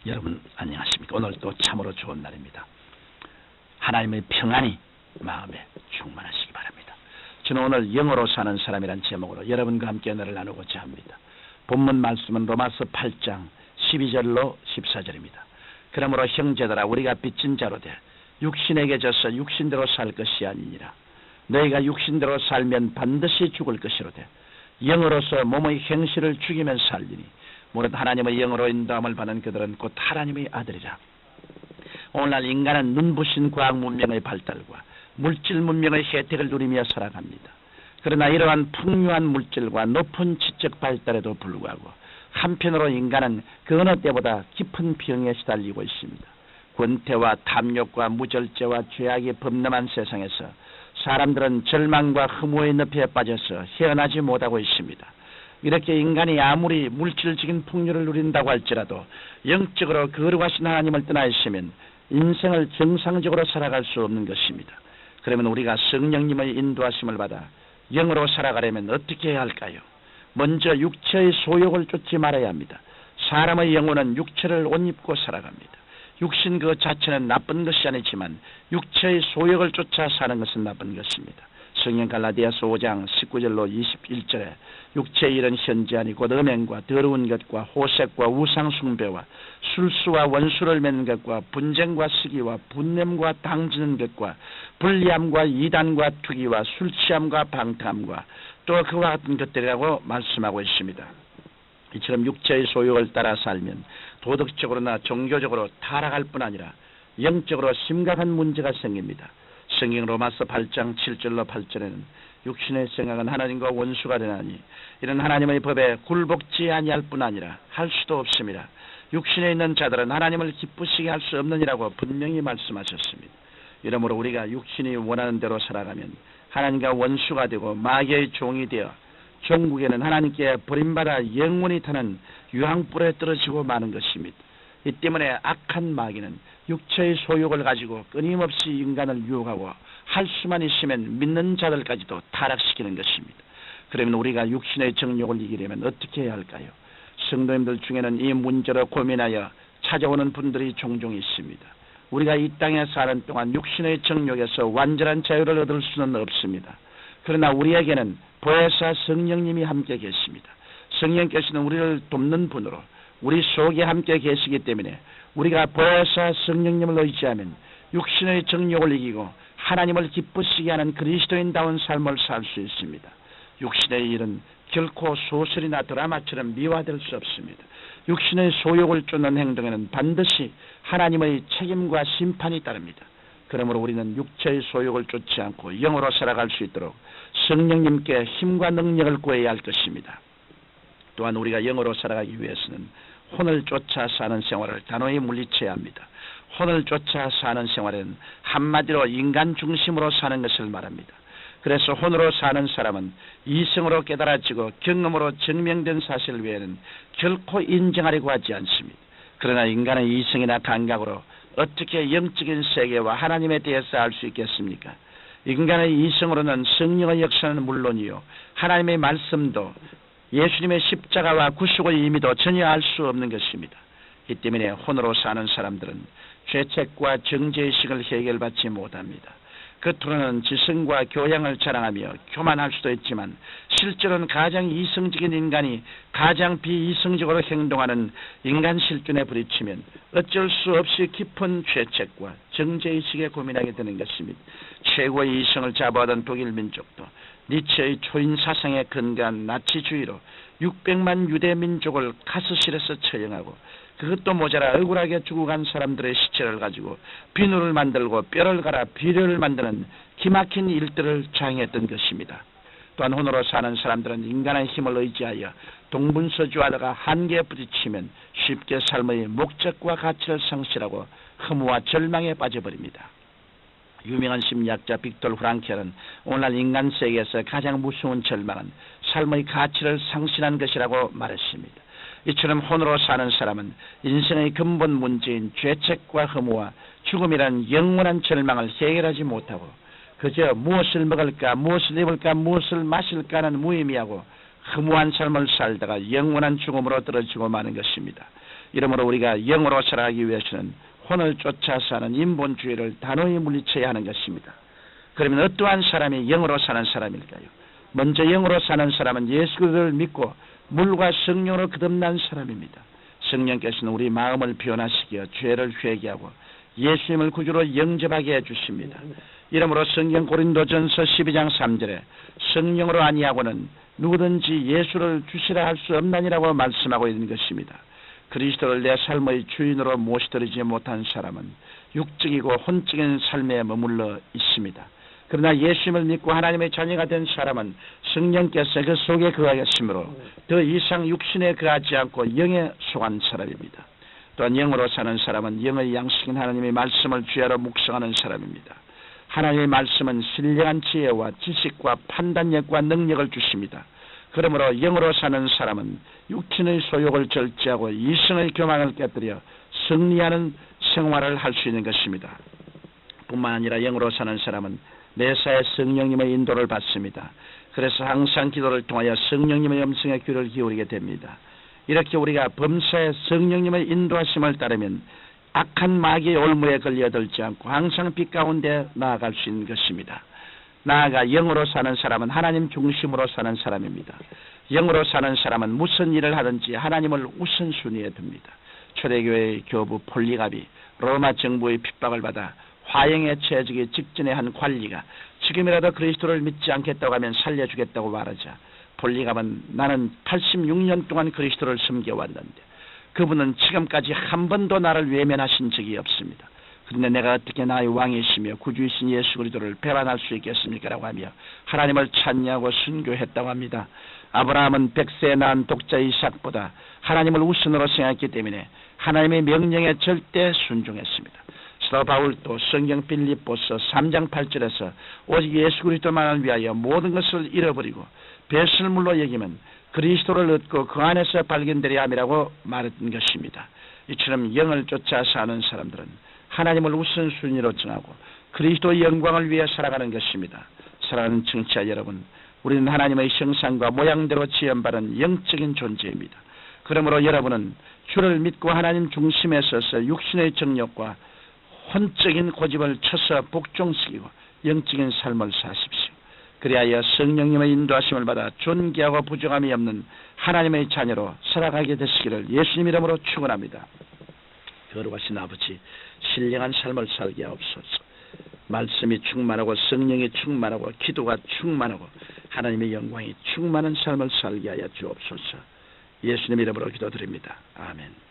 여러분 안녕하십니까? 오늘 또 참으로 좋은 날입니다. 하나님의 평안이 마음에 충만하시기 바랍니다. 저는 오늘 영어로 사는 사람이란 제목으로 여러분과 함께 은혜를 나누고자 합니다. 본문 말씀은 로마서 8장 12절로 14절입니다. 그러므로 형제들아 우리가 빚진 자로 돼 육신에게 져서 육신대로 살 것이 아니니라. 너희가 육신대로 살면 반드시 죽을 것이로되 영으로서 몸의 행실을 죽이면 살리니 무릇 하나님의 영으로 인도함을 받는 그들은 곧 하나님의 아들이라. 오늘날 인간은 눈부신 과학 문명의 발달과 물질 문명의 혜택을 누리며 살아갑니다. 그러나 이러한 풍요한 물질과 높은 지적 발달에도 불구하고 한편으로 인간은 그 어느 때보다 깊은 병에 시달리고 있습니다. 권태와 탐욕과 무절제와 죄악이 범람한 세상에서 사람들은 절망과 흠모의 늪에 빠져서 헤어나지 못하고 있습니다. 이렇게 인간이 아무리 물질적인 풍요를 누린다고 할지라도 영적으로 거룩하신 하나님을 떠나 있으면 인생을 정상적으로 살아갈 수 없는 것입니다. 그러면 우리가 성령님의 인도하심을 받아 영으로 살아가려면 어떻게 해야 할까요? 먼저 육체의 소욕을 쫓지 말아야 합니다. 사람의 영혼은 육체를 옷 입고 살아갑니다. 육신 그 자체는 나쁜 것이 아니지만 육체의 소욕을 쫓아 사는 것은 나쁜 것입니다. 성경 갈라디아서 5장 19절로 21절에 육체의 일은 현재하니 곧 음행과 더러운 것과 호색과 우상숭배와 술수와 원수를 맺는 것과 분쟁과 시기와 분냄과 당지는 것과 불리함과 이단과 투기와 술취함과 방탕함과 또 그와 같은 것들이라고 말씀하고 있습니다. 이처럼 육체의 소욕을 따라 살면 도덕적으로나 종교적으로 타락할 뿐 아니라 영적으로 심각한 문제가 생깁니다. 성경 로마서 8장 7절로 8절에는 육신의 생각은 하나님과 원수가 되나니 이런 하나님의 법에 굴복지 아니할 뿐 아니라 할 수도 없습니다. 육신에 있는 자들은 하나님을 기쁘시게 할 수 없느니라고 분명히 말씀하셨습니다. 이러므로 우리가 육신이 원하는 대로 살아가면 하나님과 원수가 되고 마귀의 종이 되어 종국에는 하나님께 버림받아 영원히 타는 유황불에 떨어지고 마는 것입니다. 이 때문에 악한 마귀는 육체의 소욕을 가지고 끊임없이 인간을 유혹하고 할 수만 있으면 믿는 자들까지도 타락시키는 것입니다. 그러면 우리가 육신의 정욕을 이기려면 어떻게 해야 할까요? 성도님들 중에는 이 문제로 고민하여 찾아오는 분들이 종종 있습니다. 우리가 이 땅에 사는 동안 육신의 정욕에서 완전한 자유를 얻을 수는 없습니다. 그러나 우리에게는 보혜사 성령님이 함께 계십니다. 성령께서는 우리를 돕는 분으로 우리 속에 함께 계시기 때문에 우리가 보혜사 성령님을 의지하면 육신의 정욕을 이기고 하나님을 기쁘시게 하는 그리스도인다운 삶을 살 수 있습니다. 육신의 일은 결코 소설이나 드라마처럼 미화될 수 없습니다. 육신의 소욕을 쫓는 행동에는 반드시 하나님의 책임과 심판이 따릅니다. 그러므로 우리는 육체의 소욕을 쫓지 않고 영으로 살아갈 수 있도록 성령님께 힘과 능력을 구해야 할 것입니다. 또한 우리가 영으로 살아가기 위해서는 혼을 쫓아 사는 생활을 단호히 물리쳐야 합니다. 혼을 쫓아 사는 생활은 한마디로 인간 중심으로 사는 것을 말합니다. 그래서 혼으로 사는 사람은 이성으로 깨달아지고 경험으로 증명된 사실 외에는 결코 인정하려고 하지 않습니다. 그러나 인간의 이성이나 감각으로 어떻게 영적인 세계와 하나님에 대해서 알 수 있겠습니까? 인간의 이성으로는 성령의 역사는 물론이요 하나님의 말씀도 예수님의 십자가와 구속의 의미도 전혀 알 수 없는 것입니다. 이 때문에 혼으로 사는 사람들은 죄책과 정죄의식을 해결받지 못합니다. 겉으로는 지성과 교양을 자랑하며 교만할 수도 있지만 실제로는 가장 이성적인 인간이 가장 비이성적으로 행동하는 인간 실존에 부딪히면 어쩔 수 없이 깊은 죄책과 정죄의식에 고민하게 되는 것입니다. 최고의 이성을 자부하던 독일 민족도 니체의 초인 사상에 근거한 나치주의로 600만 유대 민족을 가스실에서 처형하고 그것도 모자라 억울하게 죽어간 사람들의 시체를 가지고 비누를 만들고 뼈를 갈아 비료를 만드는 기막힌 일들을 자행했던 것입니다. 또한 혼으로 사는 사람들은 인간의 힘을 의지하여 동분서주하다가 한계에 부딪히면 쉽게 삶의 목적과 가치를 상실하고 허무와 절망에 빠져버립니다. 유명한 심리학자 빅토르 프랑켈은 오늘날 인간 세계에서 가장 무서운 절망은 삶의 가치를 상실한 것이라고 말했습니다. 이처럼 혼으로 사는 사람은 인생의 근본 문제인 죄책과 허무와 죽음이란 영원한 절망을 해결하지 못하고 그저 무엇을 먹을까, 무엇을 입을까, 무엇을 마실까는 무의미하고 허무한 삶을 살다가 영원한 죽음으로 떨어지고 마는 것입니다. 이러므로 우리가 영으로 살아가기 위해서는 혼을 쫓아 사는 인본주의를 단호히 물리쳐야 하는 것입니다. 그러면 어떠한 사람이 영으로 사는 사람일까요? 먼저 영으로 사는 사람은 예수 그리스도를 믿고 물과 성령으로 거듭난 사람입니다. 성령께서는 우리 마음을 변화시켜 죄를 회개하고 예수님을 구주로 영접하게 해주십니다. 이러므로 성경 고린도전서 12장 3절에 성령으로 아니하고는 누구든지 예수를 주시라 할 수 없나니라고 말씀하고 있는 것입니다. 그리스도를 내 삶의 주인으로 모시드리지 못한 사람은 육적이고 혼적인 삶에 머물러 있습니다. 그러나 예수님을 믿고 하나님의 자녀가 된 사람은 성령께서 그 속에 거하셨으므로 더 이상 육신에 거하지 않고 영에 속한 사람입니다. 또한 영으로 사는 사람은 영의 양식인 하나님의 말씀을 주야로 묵상하는 사람입니다. 하나님의 말씀은 신령한 지혜와 지식과 판단력과 능력을 주십니다. 그러므로 영으로 사는 사람은 육신의 소욕을 절제하고 이성의 교만을 깨뜨려 승리하는 생활을 할 수 있는 것입니다. 뿐만 아니라 영으로 사는 사람은 매사에 성령님의 인도를 받습니다. 그래서 항상 기도를 통하여 성령님의 음성에 귀를 기울이게 됩니다. 이렇게 우리가 범사에 성령님의 인도하심을 따르면 악한 마귀의 올무에 걸려들지 않고 항상 빛 가운데 나아갈 수 있는 것입니다. 나아가 영으로 사는 사람은 하나님 중심으로 사는 사람입니다. 영으로 사는 사람은 무슨 일을 하든지 하나님을 우선순위에 둡니다. 초대교회의 교부 폴리갑이 로마 정부의 핍박을 받아 화형에 처해지기 직전에 한 관리가 지금이라도 그리스도를 믿지 않겠다고 하면 살려주겠다고 말하자 폴리갑은 나는 86년 동안 그리스도를 섬겨왔는데 그분은 지금까지 한 번도 나를 외면하신 적이 없습니다. 그런데 내가 어떻게 나의 왕이시며 구주이신 예수 그리스도를 배반할 수 있겠습니까? 라고 하며 하나님을 찬양하고 순교했다고 합니다. 아브라함은 100세에 낳은 독자 이삭보다 하나님을 우선으로 생각했기 때문에 하나님의 명령에 절대 순종했습니다. 사도 바울도 성경 빌립보서 3장 8절에서 오직 예수 그리스도만을 위하여 모든 것을 잃어버리고 배설물로 여기면 그리스도를 얻고 그 안에서 발견되려 함이라고 말했던 것입니다. 이처럼 영을 쫓아 사는 사람들은 하나님을 우선순위로 정하고 그리스도의 영광을 위해 살아가는 것입니다. 사랑하는 청취자 여러분, 우리는 하나님의 형상과 모양대로 지음받은 영적인 존재입니다. 그러므로 여러분은 주를 믿고 하나님 중심에 서서 육신의 정욕과 혼적인 고집을 쳐서 복종시키고 영적인 삶을 사십시오. 그리하여 성령님의 인도하심을 받아 존귀하고 부족함이 없는 하나님의 자녀로 살아가게 되시기를 예수님 이름으로 축원합니다. 거룩하신 아버지, 신령한 삶을 살게 하옵소서. 말씀이 충만하고 성령이 충만하고 기도가 충만하고 하나님의 영광이 충만한 삶을 살게 하여 주옵소서. 예수님 이름으로 기도드립니다. 아멘.